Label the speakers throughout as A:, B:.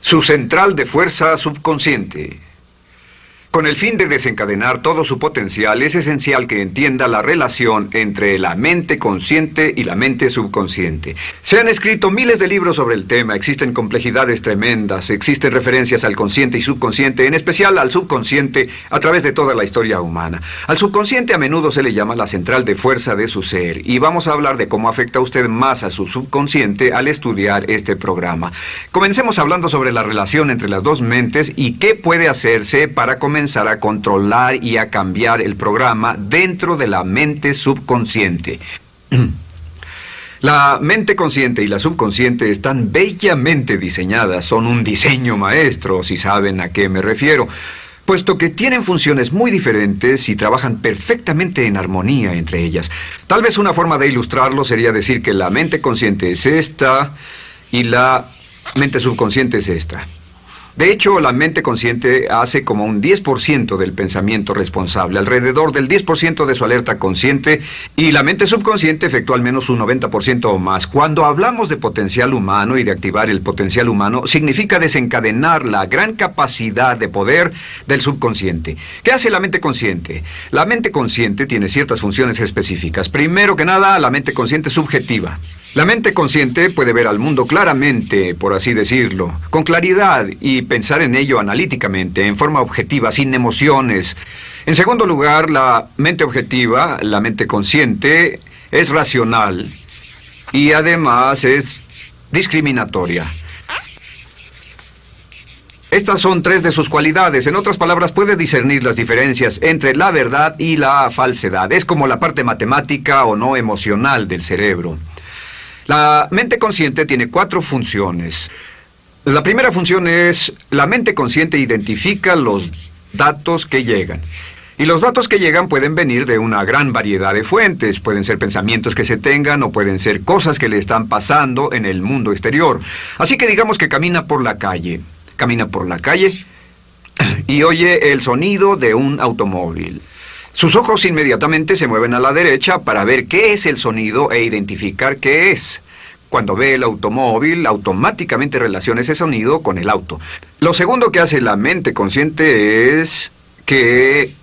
A: Su central de fuerza subconsciente. Con el fin de desencadenar todo su potencial, es esencial que entienda la relación entre la mente consciente y la mente subconsciente. Se han escrito miles de libros sobre el tema, existen complejidades tremendas, existen referencias al consciente y subconsciente, en especial al subconsciente, a través de toda la historia humana. Al subconsciente a menudo se le llama la central de fuerza de su ser, y vamos a hablar de cómo afecta usted más a su subconsciente al estudiar este programa. Comencemos hablando sobre la relación entre las dos mentes y qué puede hacerse para comenzar a controlar y a cambiar el programa dentro de la mente subconsciente. La mente consciente y la subconsciente están bellamente diseñadas, son un diseño maestro, si saben a qué me refiero, puesto que tienen funciones muy diferentes y trabajan perfectamente en armonía entre ellas. Tal vez una forma de ilustrarlo sería decir que la mente consciente es esta y la mente subconsciente es esta. De hecho, la mente consciente hace como un 10% del pensamiento responsable, alrededor del 10% de su alerta consciente, y la mente subconsciente efectúa al menos un 90% o más. Cuando hablamos de potencial humano y de activar el potencial humano, significa desencadenar la gran capacidad de poder del subconsciente. ¿Qué hace la mente consciente? La mente consciente tiene ciertas funciones específicas. Primero que nada, la mente consciente subjetiva. La mente consciente puede ver al mundo claramente, por así decirlo, con claridad y pensar en ello analíticamente, en forma objetiva, sin emociones. En segundo lugar, la mente objetiva, la mente consciente, es racional y además es discriminatoria. Estas son tres de sus cualidades. En otras palabras, puede discernir las diferencias entre la verdad y la falsedad. Es como la parte matemática o no emocional del cerebro. La mente consciente tiene 4 funciones. La primera función es, la mente consciente identifica los datos que llegan. Y los datos que llegan pueden venir de una gran variedad de fuentes. Pueden ser pensamientos que se tengan o pueden ser cosas que le están pasando en el mundo exterior. Así que digamos que camina por la calle. Camina por la calle y oye el sonido de un automóvil. Sus ojos inmediatamente se mueven a la derecha para ver qué es el sonido e identificar qué es. Cuando ve el automóvil, automáticamente relaciona ese sonido con el auto. Lo segundo que hace la mente consciente es que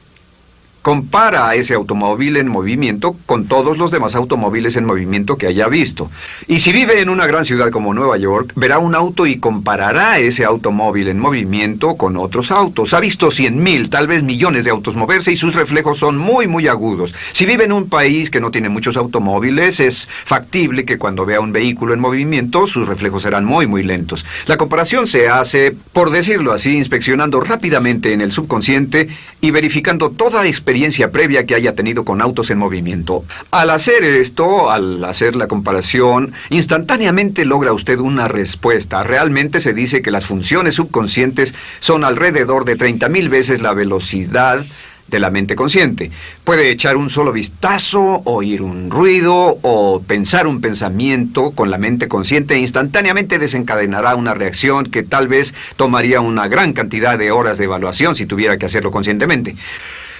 A: compara a ese automóvil en movimiento con todos los demás automóviles en movimiento que haya visto. Y si vive en una gran ciudad como Nueva York, verá un auto y comparará ese automóvil en movimiento con otros autos. Ha visto 100,000, tal vez millones de autos moverse y sus reflejos son muy, muy agudos. Si vive en un país que no tiene muchos automóviles, es factible que cuando vea un vehículo en movimiento, sus reflejos serán muy, muy lentos. La comparación se hace, por decirlo así, inspeccionando rápidamente en el subconsciente y verificando toda experiencia previa que haya tenido con autos en movimiento. Al hacer esto, al hacer la comparación, instantáneamente logra usted una respuesta. Realmente se dice que las funciones subconscientes son alrededor de 30,000 veces la velocidad de la mente consciente. Puede echar un solo vistazo, oír un ruido o pensar un pensamiento con la mente consciente e instantáneamente desencadenará una reacción que tal vez tomaría una gran cantidad de horas de evaluación si tuviera que hacerlo conscientemente.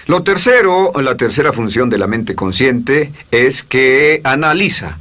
A: La tercera función de la mente consciente es que analiza.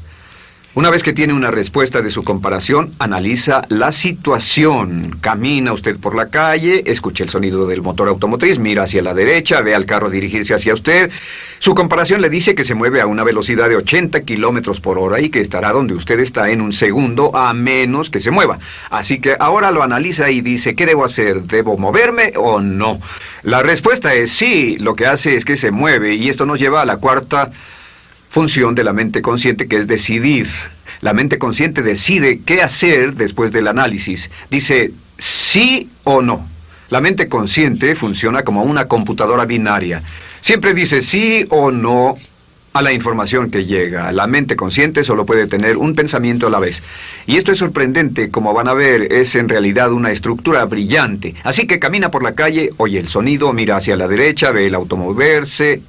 A: Una vez que tiene una respuesta de su comparación, analiza la situación. Camina usted por la calle, escucha el sonido del motor automotriz, mira hacia la derecha, ve al carro dirigirse hacia usted. Su comparación le dice que se mueve a una velocidad de 80 kilómetros por hora y que estará donde usted está en un segundo, a menos que se mueva. Así que ahora lo analiza y dice, ¿qué debo hacer? ¿Debo moverme o no? La respuesta es sí. Lo que hace es que se mueve, y esto nos lleva a la cuarta función de la mente consciente, que es decidir. La mente consciente decide qué hacer después del análisis. Dice sí o no. La mente consciente funciona como una computadora binaria. Siempre dice sí o no a la información que llega. La mente consciente solo puede tener un pensamiento a la vez. Y esto es sorprendente, como van a ver, es en realidad una estructura brillante. Así que camina por la calle, oye el sonido, mira hacia la derecha, ve el auto moverse,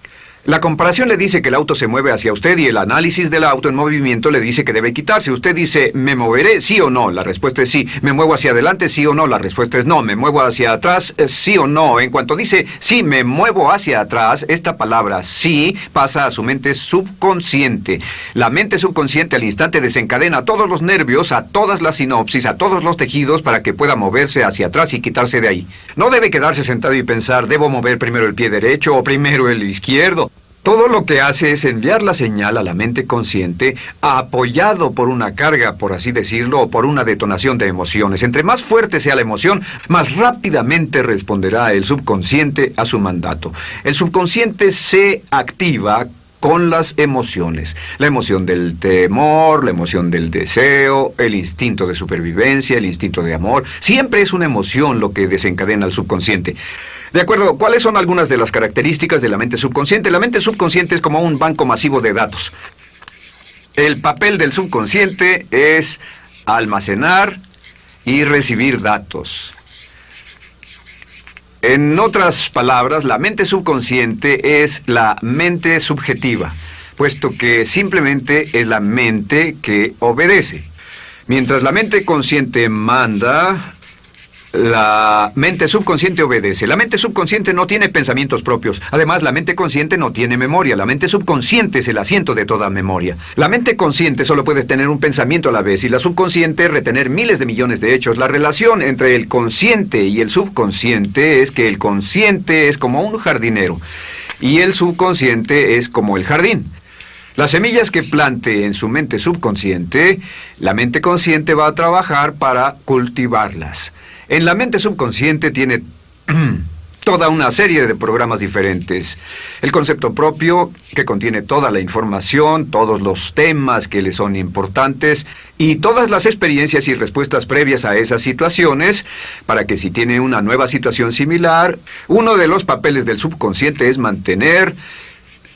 A: La comparación le dice que el auto se mueve hacia usted y el análisis del auto en movimiento le dice que debe quitarse. Usted dice, ¿me moveré? ¿Sí o no? La respuesta es sí. ¿Me muevo hacia adelante? ¿Sí o no? La respuesta es no. ¿Me muevo hacia atrás? ¿Sí o no? En cuanto dice, sí, me muevo hacia atrás, esta palabra sí pasa a su mente subconsciente. La mente subconsciente al instante desencadena a todos los nervios, a todas las sinapsis, a todos los tejidos para que pueda moverse hacia atrás y quitarse de ahí. No debe quedarse sentado y pensar, ¿debo mover primero el pie derecho o primero el izquierdo? Todo lo que hace es enviar la señal a la mente consciente, apoyado por una carga, por así decirlo, o por una detonación de emociones. Entre más fuerte sea la emoción, más rápidamente responderá el subconsciente a su mandato. El subconsciente se activa con las emociones. La emoción del temor, la emoción del deseo, el instinto de supervivencia, el instinto de amor. Siempre es una emoción lo que desencadena al subconsciente. De acuerdo, ¿cuáles son algunas de las características de la mente subconsciente? La mente subconsciente es como un banco masivo de datos. El papel del subconsciente es almacenar y recibir datos. En otras palabras, la mente subconsciente es la mente subjetiva, puesto que simplemente es la mente que obedece. Mientras la mente consciente manda, la mente subconsciente obedece. La mente subconsciente no tiene pensamientos propios. Además, la mente consciente no tiene memoria. La mente subconsciente es el asiento de toda memoria. La mente consciente solo puede tener un pensamiento a la vez y la subconsciente retener miles de millones de hechos. La relación entre el consciente y el subconsciente es que el consciente es como un jardinero y el subconsciente es como el jardín. Las semillas que plante en su mente subconsciente, la mente consciente va a trabajar para cultivarlas. En la mente subconsciente tiene toda una serie de programas diferentes. El concepto propio, que contiene toda la información, todos los temas que le son importantes y todas las experiencias y respuestas previas a esas situaciones, para que si tiene una nueva situación similar, uno de los papeles del subconsciente es mantener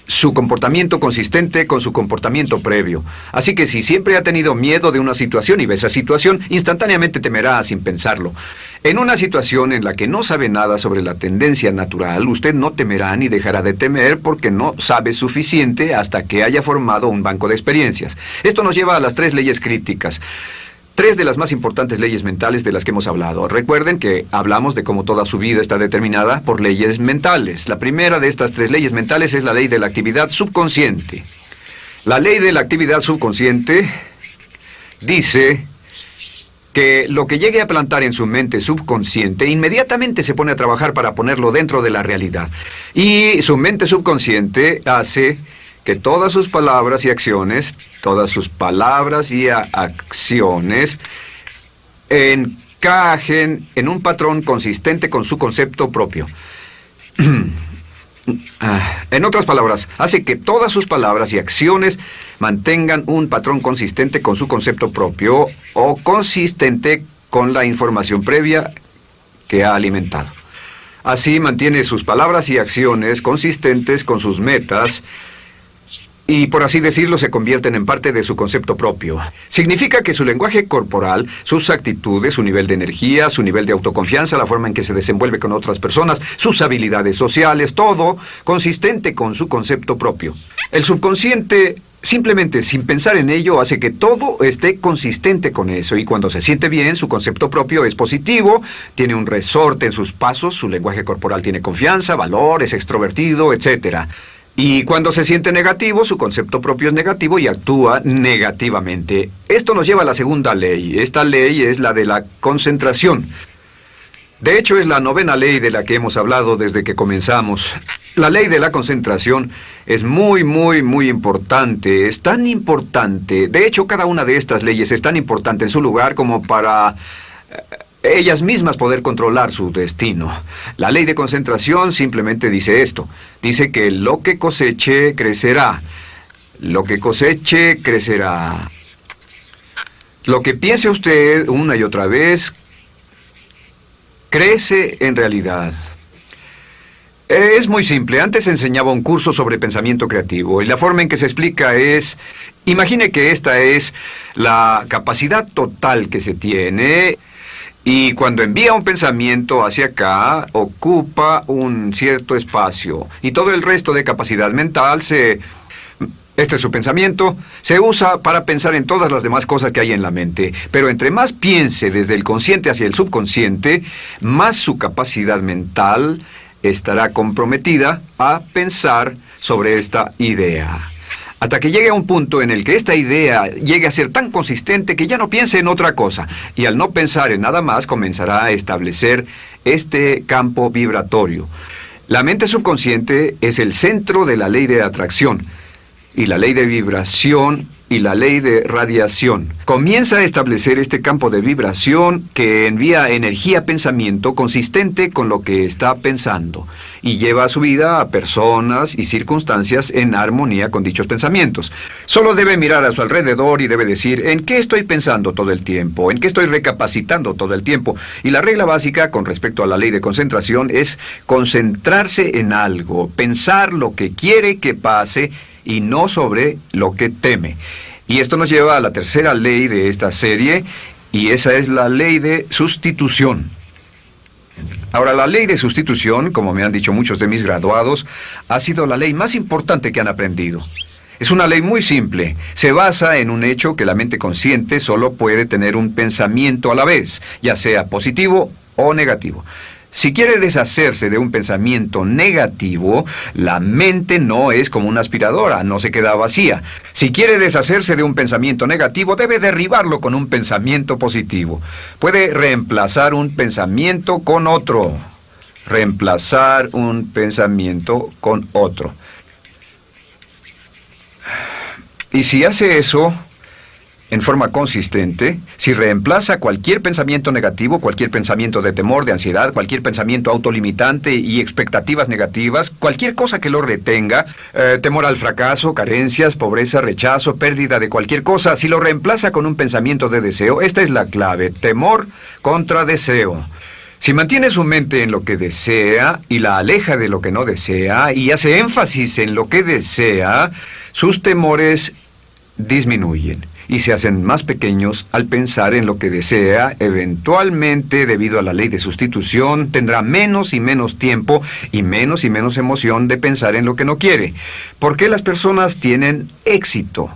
A: su comportamiento consistente con su comportamiento previo. Así que si siempre ha tenido miedo de una situación y ve esa situación, instantáneamente temerá sin pensarlo. En una situación en la que no sabe nada sobre la tendencia natural, usted no temerá ni dejará de temer porque no sabe suficiente hasta que haya formado un banco de experiencias. Esto nos lleva a las 3 leyes críticas. 3 de las más importantes leyes mentales de las que hemos hablado. Recuerden que hablamos de cómo toda su vida está determinada por leyes mentales. La primera de estas 3 leyes mentales es la ley de la actividad subconsciente. La ley de la actividad subconsciente dice que lo que llegue a plantar en su mente subconsciente inmediatamente se pone a trabajar para ponerlo dentro de la realidad. Y su mente subconsciente hace que todas sus palabras y acciones encajen en un patrón consistente con su concepto propio. En otras palabras, hace que todas sus palabras y acciones mantengan un patrón consistente con su concepto propio o consistente con la información previa que ha alimentado. Así mantiene sus palabras y acciones consistentes con sus metas y, por así decirlo, se convierten en parte de su concepto propio. Significa que su lenguaje corporal, sus actitudes, su nivel de energía, su nivel de autoconfianza, la forma en que se desenvuelve con otras personas, sus habilidades sociales, todo consistente con su concepto propio. El subconsciente, simplemente sin pensar en ello, hace que todo esté consistente con eso, y cuando se siente bien, su concepto propio es positivo, tiene un resorte en sus pasos, su lenguaje corporal tiene confianza, valor, es extrovertido, etc. Y cuando se siente negativo, su concepto propio es negativo y actúa negativamente. Esto nos lleva a la segunda ley. Esta ley es la de la concentración. De hecho, es la 9ª ley de la que hemos hablado desde que comenzamos. La ley de la concentración es muy importante. Es tan importante. De hecho, cada una de estas leyes es tan importante en su lugar como para ellas mismas poder controlar su destino. La ley de concentración simplemente dice esto. Dice que lo que coseche, crecerá. Lo que coseche, crecerá. Lo que piense usted una y otra vez, crece en realidad. Es muy simple. Antes enseñaba un curso sobre pensamiento creativo y la forma en que se explica es: imagine que esta es la capacidad total que se tiene Y cuando envía un pensamiento hacia acá, ocupa un cierto espacio. Y todo el resto de capacidad mental este es su pensamiento, se usa para pensar en todas las demás cosas que hay en la mente. Pero entre más piense desde el consciente hacia el subconsciente, más su capacidad mental estará comprometida a pensar sobre esta idea. Hasta que llegue a un punto en el que esta idea llegue a ser tan consistente que ya no piense en otra cosa. Y al no pensar en nada más, comenzará a establecer este campo vibratorio. La mente subconsciente es el centro de la ley de atracción, y la ley de vibración y la ley de radiación. Comienza a establecer este campo de vibración que envía energía a pensamiento consistente con lo que está pensando y lleva a su vida a personas y circunstancias en armonía con dichos pensamientos. Solo debe mirar a su alrededor y debe decir, ¿en qué estoy pensando todo el tiempo? ¿En qué estoy recapacitando todo el tiempo? Y la regla básica con respecto a la ley de concentración es concentrarse en algo, pensar lo que quiere que pase y no sobre lo que teme. Y esto nos lleva a la tercera ley de esta serie, y esa es la ley de sustitución. Ahora, la ley de sustitución, como me han dicho muchos de mis graduados, ha sido la ley más importante que han aprendido. Es una ley muy simple. Se basa en un hecho que la mente consciente solo puede tener un pensamiento a la vez, ya sea positivo o negativo. Si quiere deshacerse de un pensamiento negativo, la mente no es como una aspiradora, no se queda vacía. Si quiere deshacerse de un pensamiento negativo, debe derribarlo con un pensamiento positivo. Puede reemplazar un pensamiento con otro. Reemplazar un pensamiento con otro. Y si hace eso en forma consistente, si reemplaza cualquier pensamiento negativo, cualquier pensamiento de temor, de ansiedad, cualquier pensamiento autolimitante y expectativas negativas, cualquier cosa que lo retenga, temor al fracaso, carencias, pobreza, rechazo, pérdida de cualquier cosa, si lo reemplaza con un pensamiento de deseo, esta es la clave: temor contra deseo. Si mantiene su mente en lo que desea y la aleja de lo que no desea y hace énfasis en lo que desea, sus temores disminuyen y se hacen más pequeños al pensar en lo que desea. Eventualmente, debido a la ley de sustitución, tendrá menos y menos tiempo y menos emoción de pensar en lo que no quiere. ¿Por qué las personas tienen éxito?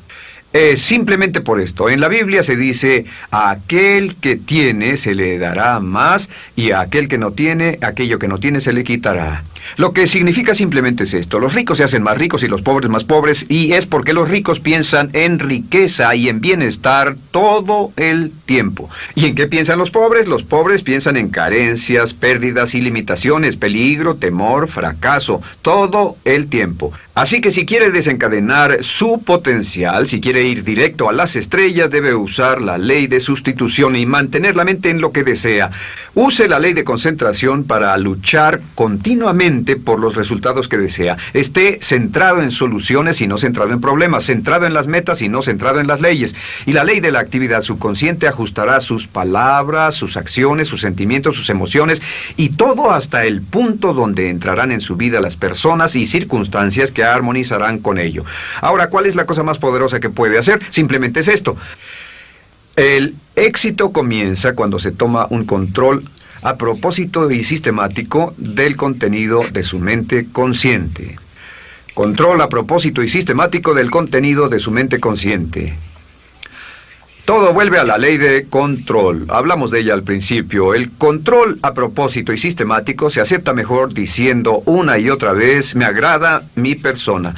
A: Simplemente por esto. En la Biblia se dice, a aquel que tiene se le dará más, y a aquel que no tiene, aquello que no tiene se le quitará. Lo que significa simplemente es esto: los ricos se hacen más ricos y los pobres más pobres, y es porque los ricos piensan en riqueza y en bienestar todo el tiempo. ¿Y en qué piensan los pobres? Los pobres piensan en carencias, pérdidas y limitaciones, peligro, temor, fracaso, todo el tiempo. Así que si quiere desencadenar su potencial, si quiere ir directo a las estrellas, debe usar la ley de sustitución y mantener la mente en lo que desea. Use la ley de concentración para luchar continuamente por los resultados que desea. Esté centrado en soluciones y no centrado en problemas, centrado en las metas y no centrado en las leyes. Y la ley de la actividad subconsciente ajustará sus palabras, sus acciones, sus sentimientos, sus emociones y todo hasta el punto donde entrarán en su vida las personas y circunstancias que armonizarán con ello. Ahora, ¿cuál es la cosa más poderosa que puede hacer? Simplemente es esto. El éxito comienza cuando se toma un control a propósito y sistemático del contenido de su mente consciente. Control a propósito y sistemático del contenido de su mente consciente. Todo vuelve a la ley de control. Hablamos de ella al principio. El control a propósito y sistemático se acepta mejor diciendo una y otra vez: me agrada mi persona.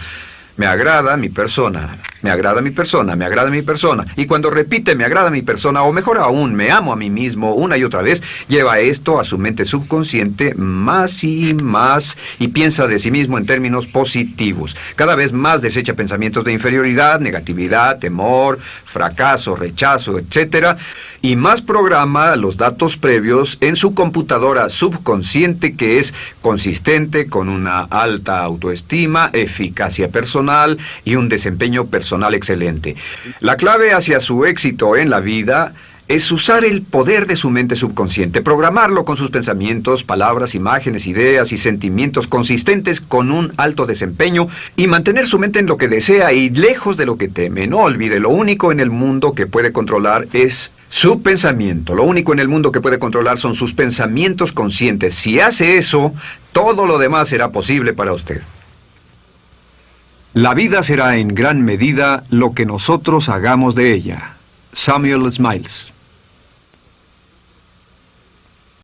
A: Me agrada mi persona, me agrada mi persona, me agrada mi persona. Y cuando repite me agrada mi persona, o mejor aún, me amo a mí mismo una y otra vez, lleva esto a su mente subconsciente más y más y piensa de sí mismo en términos positivos. Cada vez más desecha pensamientos de inferioridad, negatividad, temor, fracaso, rechazo, etc. Y más programa los datos previos en su computadora subconsciente, que es consistente con una alta autoestima, eficacia personal y un desempeño personal excelente. La clave hacia su éxito en la vida es usar el poder de su mente subconsciente, programarlo con sus pensamientos, palabras, imágenes, ideas y sentimientos consistentes con un alto desempeño y mantener su mente en lo que desea y lejos de lo que teme. No olvide, lo único en el mundo que puede controlar es Su pensamiento. Lo único en el mundo que puede controlar son sus pensamientos conscientes. Si hace eso, todo lo demás será posible para usted.
B: La vida será en gran medida lo que nosotros hagamos de ella. Samuel Smiles.